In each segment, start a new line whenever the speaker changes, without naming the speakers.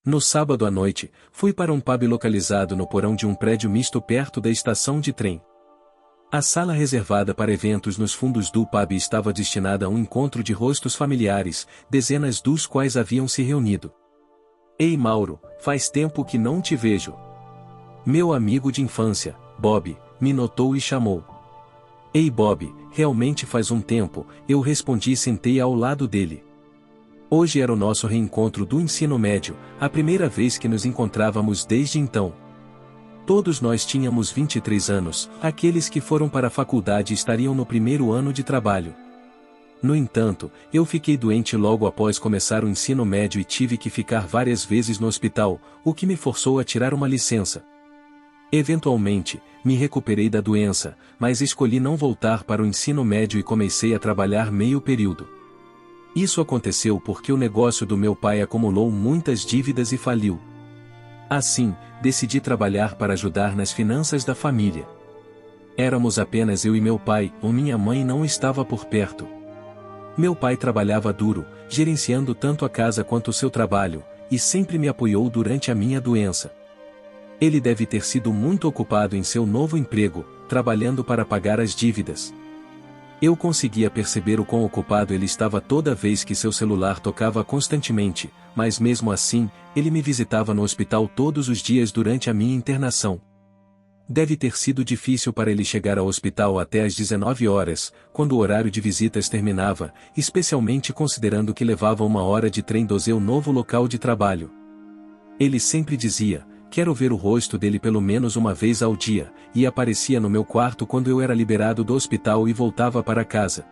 No sábado à noite, fui para um pub localizado no porão de um prédio misto perto da estação de trem. A sala reservada para eventos nos fundos do pub estava destinada a um encontro de rostos familiares, dezenas dos quais haviam se reunido. Ei Mauro, faz tempo que não te vejo. Meu amigo de infância, Bob, me notou e chamou. Ei Bob, realmente faz um tempo, eu respondi e sentei ao lado dele. Hoje era o nosso reencontro do ensino médio, a primeira vez que nos encontrávamos desde então. Todos nós tínhamos 23 anos, aqueles que foram para a faculdade estariam no primeiro ano de trabalho. No entanto, eu fiquei doente logo após começar o ensino médio e tive que ficar várias vezes no hospital, o que me forçou a tirar uma licença. Eventualmente, me recuperei da doença, mas escolhi não voltar para o ensino médio e comecei a trabalhar meio período. Isso aconteceu porque o negócio do meu pai acumulou muitas dívidas e faliu. Assim, decidi trabalhar para ajudar nas finanças da família. Éramos apenas eu e meu pai, minha mãe não estava por perto. Meu pai trabalhava duro, gerenciando tanto a casa quanto o seu trabalho, e sempre me apoiou durante a minha doença. Ele deve ter sido muito ocupado em seu novo emprego, trabalhando para pagar as dívidas. Eu conseguia perceber o quão ocupado ele estava toda vez que seu celular tocava constantemente, mas mesmo assim, ele me visitava no hospital todos os dias durante a minha internação. Deve ter sido difícil para ele chegar ao hospital até às 19 horas, quando o horário de visitas terminava, especialmente considerando que levava 1 hora de trem do seu novo local de trabalho. Ele sempre dizia: quero ver o rosto dele pelo menos uma vez ao dia, e aparecia no meu quarto quando eu era liberado do hospital e voltava para casa.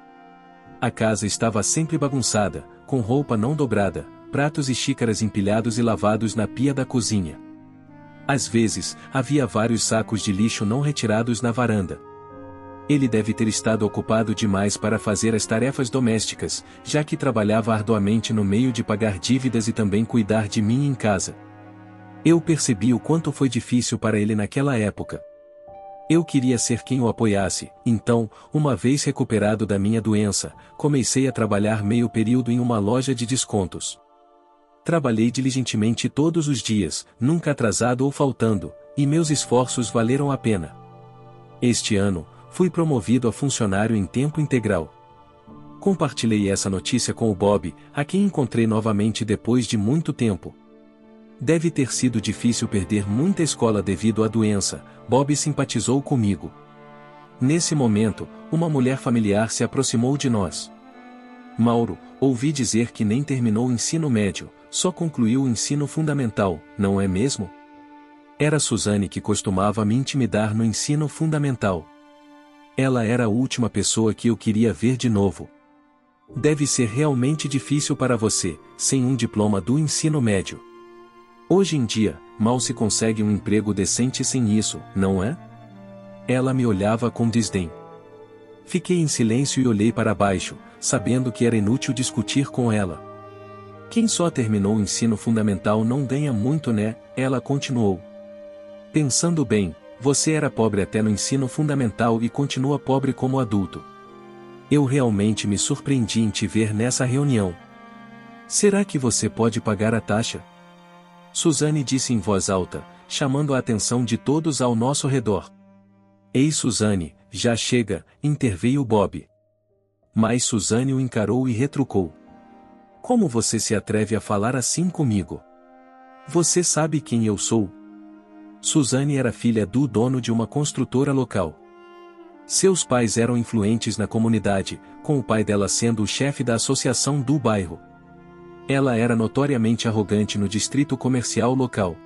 A casa estava sempre bagunçada, com roupa não dobrada, pratos e xícaras empilhados e lavados na pia da cozinha. Às vezes, havia vários sacos de lixo não retirados na varanda. Ele deve ter estado ocupado demais para fazer as tarefas domésticas, já que trabalhava arduamente no meio de pagar dívidas e também cuidar de mim em casa. Eu percebi o quanto foi difícil para ele naquela época. Eu queria ser quem o apoiasse, então, uma vez recuperado da minha doença, comecei a trabalhar meio período em uma loja de descontos. Trabalhei diligentemente todos os dias, nunca atrasado ou faltando, e meus esforços valeram a pena. Este ano, fui promovido a funcionário em tempo integral. Compartilhei essa notícia com o Bob, a quem encontrei novamente depois de muito tempo. Deve ter sido difícil perder muita escola devido à doença, Bob simpatizou comigo. Nesse momento, uma mulher familiar se aproximou de nós. Mauro, ouvi dizer que nem terminou o ensino médio, só concluiu o ensino fundamental, não é mesmo? Era Suzane que costumava me intimidar no ensino fundamental. Ela era a última pessoa que eu queria ver de novo. Deve ser realmente difícil para você, sem um diploma do ensino médio. Hoje em dia, mal se consegue um emprego decente sem isso, não é? Ela me olhava com desdém. Fiquei em silêncio e olhei para baixo, sabendo que era inútil discutir com ela. Quem só terminou o ensino fundamental não ganha muito, né? Ela continuou. Pensando bem, você era pobre até no ensino fundamental e continua pobre como adulto. Eu realmente me surpreendi em te ver nessa reunião. Será que você pode pagar a taxa? Suzane disse em voz alta, chamando a atenção de todos ao nosso redor. Ei Suzane, já chega, interveio Bob. Mas Suzane o encarou e retrucou. Como você se atreve a falar assim comigo? Você sabe quem eu sou? Suzane era filha do dono de uma construtora local. Seus pais eram influentes na comunidade, com o pai dela sendo o chefe da associação do bairro. Ela era notoriamente arrogante no distrito comercial local.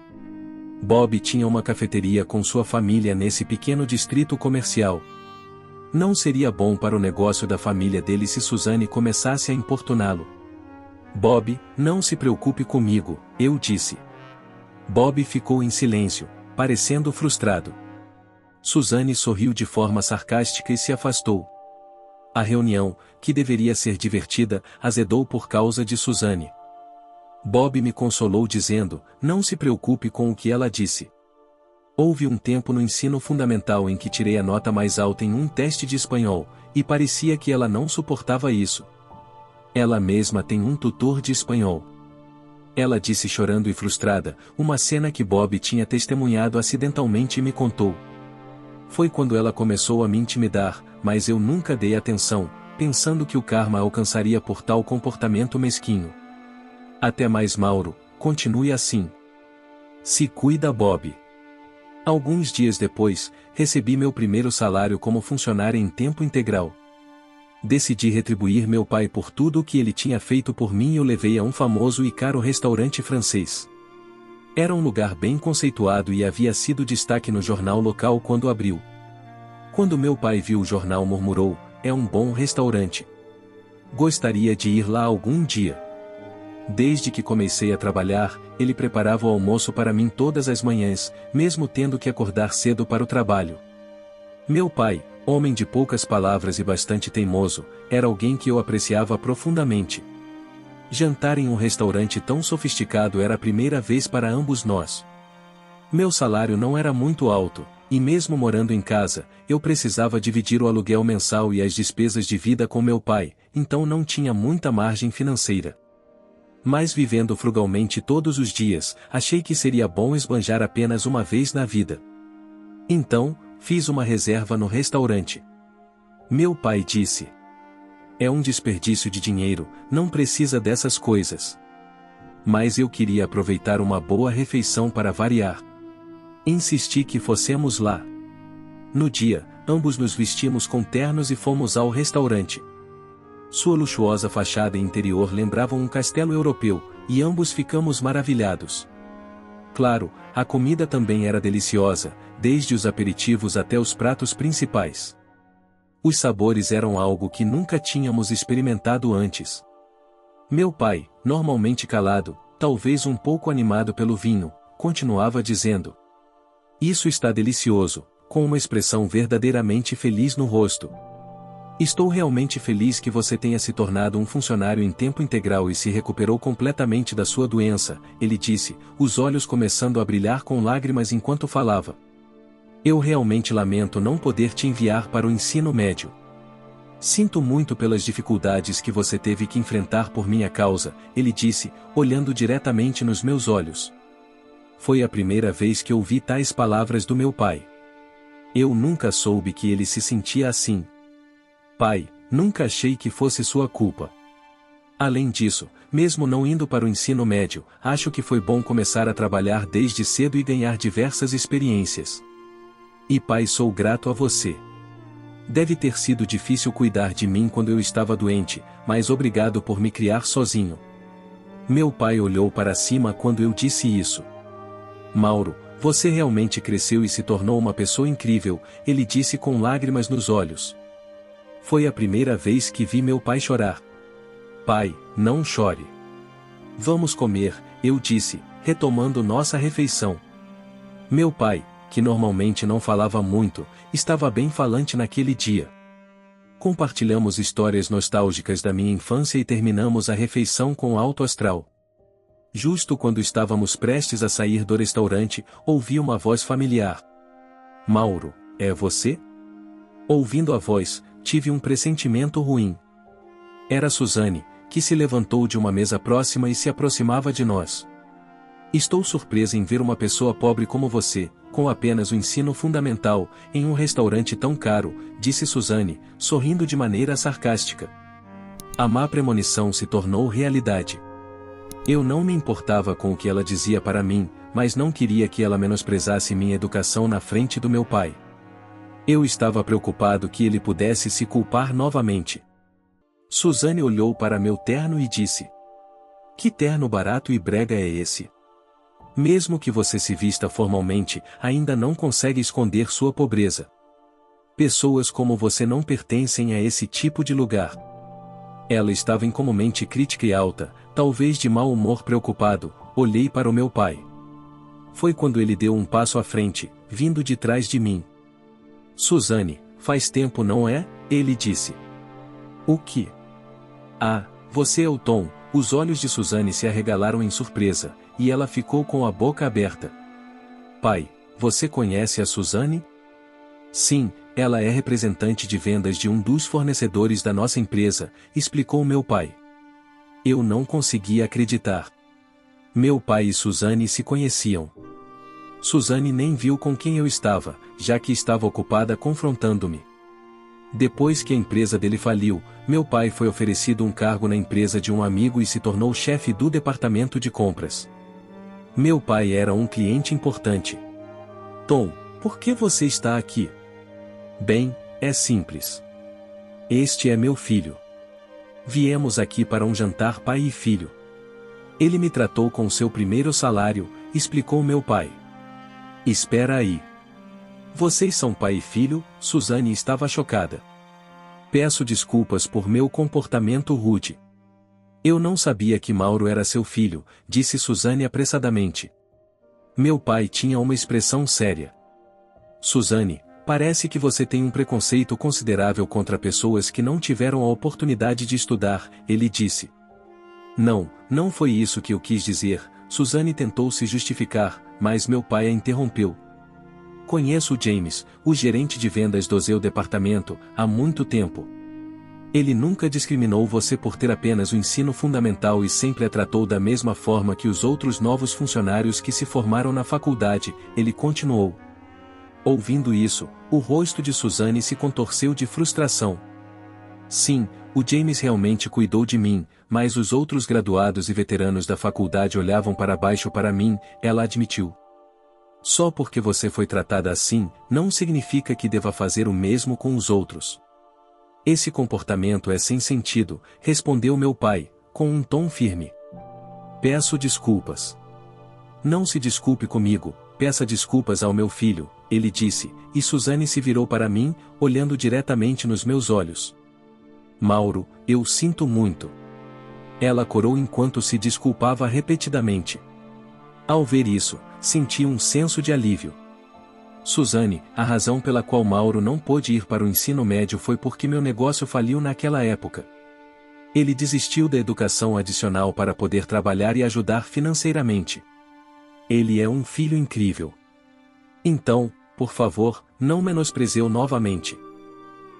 Bob tinha uma cafeteria com sua família nesse pequeno distrito comercial. Não seria bom para o negócio da família dele se Suzane começasse a importuná-lo. Bob, não se preocupe comigo, eu disse. Bob ficou em silêncio, parecendo frustrado. Suzane sorriu de forma sarcástica e se afastou. A reunião, que deveria ser divertida, azedou por causa de Suzane. Bob me consolou dizendo, não se preocupe com o que ela disse. Houve um tempo no ensino fundamental em que tirei a nota mais alta em um teste de espanhol, e parecia que ela não suportava isso. Ela mesma tem um tutor de espanhol. Ela disse chorando e frustrada, uma cena que Bob tinha testemunhado acidentalmente e me contou. Foi quando ela começou a me intimidar, mas eu nunca dei atenção, pensando que o karma alcançaria por tal comportamento mesquinho. Até mais, Mauro, continue assim. Se cuida, Bob. Alguns dias depois, recebi meu primeiro salário como funcionário em tempo integral. Decidi retribuir meu pai por tudo o que ele tinha feito por mim e o levei a um famoso e caro restaurante francês. Era um lugar bem conceituado e havia sido destaque no jornal local quando abriu. Quando meu pai viu o jornal, murmurou: "É um bom restaurante. Gostaria de ir lá algum dia." Desde que comecei a trabalhar, ele preparava o almoço para mim todas as manhãs, mesmo tendo que acordar cedo para o trabalho. Meu pai, homem de poucas palavras e bastante teimoso, era alguém que eu apreciava profundamente. Jantar em um restaurante tão sofisticado era a primeira vez para ambos nós. Meu salário não era muito alto, e mesmo morando em casa, eu precisava dividir o aluguel mensal e as despesas de vida com meu pai, então não tinha muita margem financeira. Mas vivendo frugalmente todos os dias, achei que seria bom esbanjar apenas uma vez na vida. Então, fiz uma reserva no restaurante. Meu pai disse: "É um desperdício de dinheiro, não precisa dessas coisas." Mas eu queria aproveitar uma boa refeição para variar. Insisti que fossemos lá. No dia, ambos nos vestimos com ternos e fomos ao restaurante. Sua luxuosa fachada e interior lembravam um castelo europeu, e ambos ficamos maravilhados. Claro, a comida também era deliciosa, desde os aperitivos até os pratos principais. Os sabores eram algo que nunca tínhamos experimentado antes. Meu pai, normalmente calado, talvez um pouco animado pelo vinho, continuava dizendo: "Isso está delicioso", com uma expressão verdadeiramente feliz no rosto. "Estou realmente feliz que você tenha se tornado um funcionário em tempo integral e se recuperou completamente da sua doença", ele disse, os olhos começando a brilhar com lágrimas enquanto falava. "Eu realmente lamento não poder te enviar para o ensino médio. Sinto muito pelas dificuldades que você teve que enfrentar por minha causa", ele disse, olhando diretamente nos meus olhos. Foi a primeira vez que ouvi tais palavras do meu pai. Eu nunca soube que ele se sentia assim. "Pai, nunca achei que fosse sua culpa. Além disso, mesmo não indo para o ensino médio, acho que foi bom começar a trabalhar desde cedo e ganhar diversas experiências. E pai, sou grato a você. Deve ter sido difícil cuidar de mim quando eu estava doente, mas obrigado por me criar sozinho." Meu pai olhou para cima quando eu disse isso. "Mauro, você realmente cresceu e se tornou uma pessoa incrível", ele disse com lágrimas nos olhos. Foi a primeira vez que vi meu pai chorar. "Pai, não chore. Vamos comer", eu disse, retomando nossa refeição. Meu pai, que normalmente não falava muito, estava bem falante naquele dia. Compartilhamos histórias nostálgicas da minha infância e terminamos a refeição com alto astral. Justo quando estávamos prestes a sair do restaurante, ouvi uma voz familiar. "Mauro, é você?" Ouvindo a voz, tive um pressentimento ruim. Era Suzane, que se levantou de uma mesa próxima e se aproximava de nós. "Estou surpresa em ver uma pessoa pobre como você, com apenas o ensino fundamental, em um restaurante tão caro", disse Suzane, sorrindo de maneira sarcástica. A má premonição se tornou realidade. Eu não me importava com o que ela dizia para mim, mas não queria que ela menosprezasse minha educação na frente do meu pai. Eu estava preocupado que ele pudesse se culpar novamente. Suzane olhou para meu terno e disse: "Que terno barato e brega é esse? Mesmo que você se vista formalmente, ainda não consegue esconder sua pobreza. Pessoas como você não pertencem a esse tipo de lugar." Ela estava incomumente crítica e alta, talvez de mau humor preocupado. Olhei para o meu pai. Foi quando ele deu um passo à frente, vindo de trás de mim. "Suzane, faz tempo, não é?" ele disse. "O que?" "Ah, você é o Tom." Os olhos de Suzane se arregalaram em surpresa, e ela ficou com a boca aberta. "Pai, você conhece a Suzane?" "Sim, ela é representante de vendas de um dos fornecedores da nossa empresa", explicou meu pai. Eu não conseguia acreditar. Meu pai e Suzane se conheciam. Suzane nem viu com quem eu estava, já que estava ocupada confrontando-me. Depois que a empresa dele faliu, meu pai foi oferecido um cargo na empresa de um amigo e se tornou chefe do departamento de compras. Meu pai era um cliente importante. Tom, por que você está aqui? Bem, é simples. Este é meu filho. Viemos aqui para um jantar pai e filho. Ele me tratou com seu primeiro salário, explicou meu pai. Espera aí. Vocês são pai e filho? Suzane estava chocada. Peço desculpas por meu comportamento rude. Eu não sabia que Mauro era seu filho, disse Suzane apressadamente. Meu pai tinha uma expressão séria. Suzane, parece que você tem um preconceito considerável contra pessoas que não tiveram a oportunidade de estudar, ele disse. Não, não foi isso que eu quis dizer, Suzane tentou se justificar, mas meu pai a interrompeu. Conheço o James, o gerente de vendas do seu departamento, há muito tempo. Ele nunca discriminou você por ter apenas o ensino fundamental e sempre a tratou da mesma forma que os outros novos funcionários que se formaram na faculdade, ele continuou. Ouvindo isso, o rosto de Suzane se contorceu de frustração. Sim, o James realmente cuidou de mim, mas os outros graduados e veteranos da faculdade olhavam para baixo para mim, ela admitiu. Só porque você foi tratada assim, não significa que deva fazer o mesmo com os outros. Esse comportamento é sem sentido, respondeu meu pai, com um tom firme. Peço desculpas. Não se desculpe comigo, peça desculpas ao meu filho, ele disse, e Suzane se virou para mim, olhando diretamente nos meus olhos. Mauro, eu sinto muito. Ela corou enquanto se desculpava repetidamente. Ao ver isso, senti um senso de alívio. Suzane, a razão pela qual Mauro não pôde ir para o ensino médio foi porque meu negócio faliu naquela época. Ele desistiu da educação adicional para poder trabalhar e ajudar financeiramente. Ele é um filho incrível. Então, por favor, não menospreze-o novamente.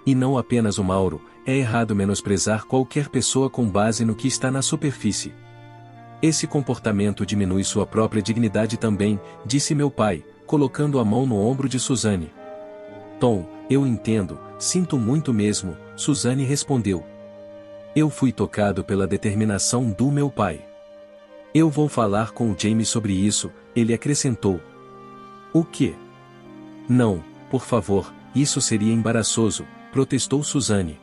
E não apenas o Mauro, é errado menosprezar qualquer pessoa com base no que está na superfície. Esse comportamento diminui sua própria dignidade também, disse meu pai, colocando a mão no ombro de Suzane. Tom, eu entendo, sinto muito mesmo, Suzane respondeu. Eu fui tocado pela determinação do meu pai. Eu vou falar com o James sobre isso, ele acrescentou. O quê? Não, por favor, isso seria embaraçoso, protestou Suzane.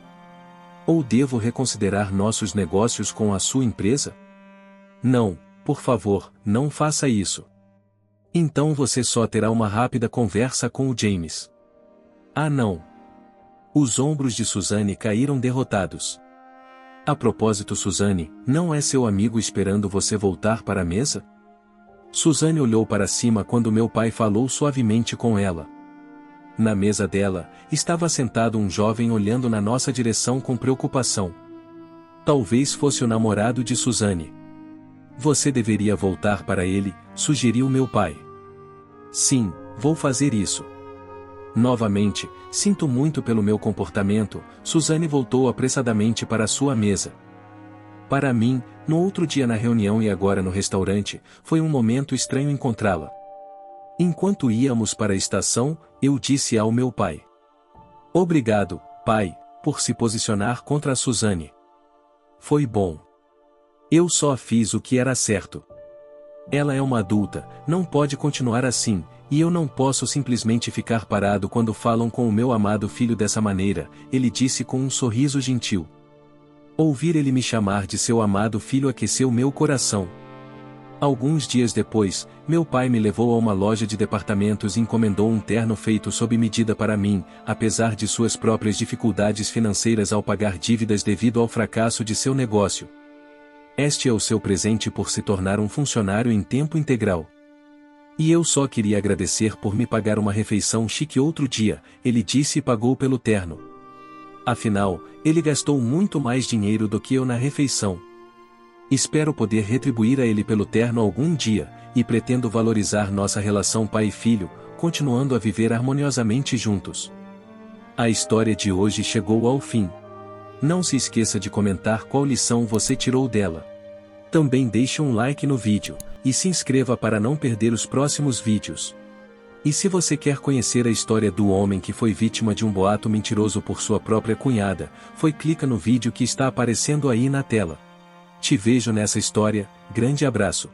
Ou devo reconsiderar nossos negócios com a sua empresa? Não, por favor, não faça isso. Então você só terá uma rápida conversa com o James. Ah não. Os ombros de Suzane caíram derrotados. A propósito, Suzane, não é seu amigo esperando você voltar para a mesa? Suzane olhou para cima quando meu pai falou suavemente com ela. Na mesa dela, estava sentado um jovem olhando na nossa direção com preocupação. Talvez fosse o namorado de Suzane. Você deveria voltar para ele, sugeriu meu pai. Sim, vou fazer isso. Novamente, sinto muito pelo meu comportamento, Suzane voltou apressadamente para sua mesa. Para mim, no outro dia na reunião e agora no restaurante, foi um momento estranho encontrá-la. Enquanto íamos para a estação, eu disse ao meu pai. Obrigado, pai, por se posicionar contra a Suzane. Foi bom. Eu só fiz o que era certo. Ela é uma adulta, não pode continuar assim, e eu não posso simplesmente ficar parado quando falam com o meu amado filho dessa maneira, ele disse com um sorriso gentil. Ouvir ele me chamar de seu amado filho aqueceu meu coração. Alguns dias depois, meu pai me levou a uma loja de departamentos e encomendou um terno feito sob medida para mim, apesar de suas próprias dificuldades financeiras ao pagar dívidas devido ao fracasso de seu negócio. Este é o seu presente por se tornar um funcionário em tempo integral. E eu só queria agradecer por me pagar uma refeição chique outro dia, ele disse e pagou pelo terno. Afinal, ele gastou muito mais dinheiro do que eu na refeição. Espero poder retribuir a ele pelo terno algum dia, e pretendo valorizar nossa relação pai e filho, continuando a viver harmoniosamente juntos. A história de hoje chegou ao fim. Não se esqueça de comentar qual lição você tirou dela. Também deixe um like no vídeo, e se inscreva para não perder os próximos vídeos. E se você quer conhecer a história do homem que foi vítima de um boato mentiroso por sua própria cunhada, clica no vídeo que está aparecendo aí na tela. Te vejo nessa história, grande abraço.